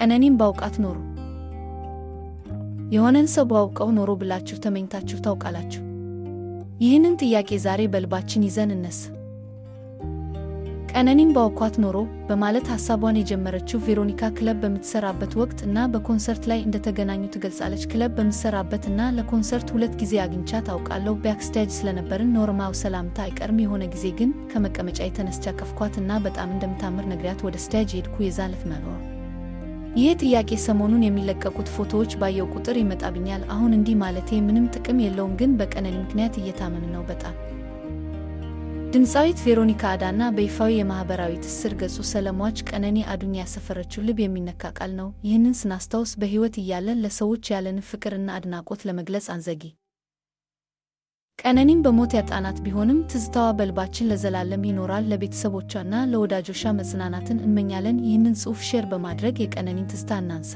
ቀነኒን ባውቃት ኖሮ የሆነን ሰው ባውቀው ኖሮ ብላችሁ ተመኝታችሁ ታውቃላችሁ? ይህንን ጥያቄ ዛሬ በልባችን ይዘን እነሳ። ቀነኒን ባውቋት ኖሮ በማለት ሐሳቧን የጀመረችው ቬሮኒካ ክለብ በምትሰራበት ወቅት እና በኮንሰርት ላይ እንደተገናኙ ትገልጻለች። ክለብ በምትሰራበት እና ለኮንሰርት 2 ጊዜ አግኝቻት አውቃለሁ። ባክስቴጅ ስለነበርን ኖርማው ሰላምታ አይቀርም። የሆነ ጊዜ ግን ከመቀመጫ የተነስቻ ከፍኳት እና በጣም እንደምታምር ነግሪያት ወደ ስቴጅ ሄድኩ። የዛን ዕለት መኖር ይህ ጥያቄ ሰሞኑን የሚለቀቁት ፎቶዎች ባየው ቁጥር ይመጣብኛል። አሁን እንዲህ ማለቴ ምንም ጥቅም የለውም፣ ግን በቀነኒ ምክንያት እየታመን ነው በጣም። ድምፃዊት ቬሮኒካ አዳና በይፋዊ የማህበራዊ ትስስር ገጹ ሰለሟች ቀነኒ አዱኛ ያሰፈረችው ልብ የሚነካ ቃል ነው። ይህንን ስናስታውስ በሕይወት እያለን ለሰዎች ያለንን ፍቅርና አድናቆት ለመግለጽ አንዘጊ። ቀነኒን በሞት ያጣናት ቢሆንም ትዝታዋ በልባችን ለዘላለም ይኖራል። ለቤተሰቦቿና ለወዳጆቿ መጽናናትን እንመኛለን። ይህንን ጽሑፍ ሼር በማድረግ የቀነኒን ትዝታ እናንሳ።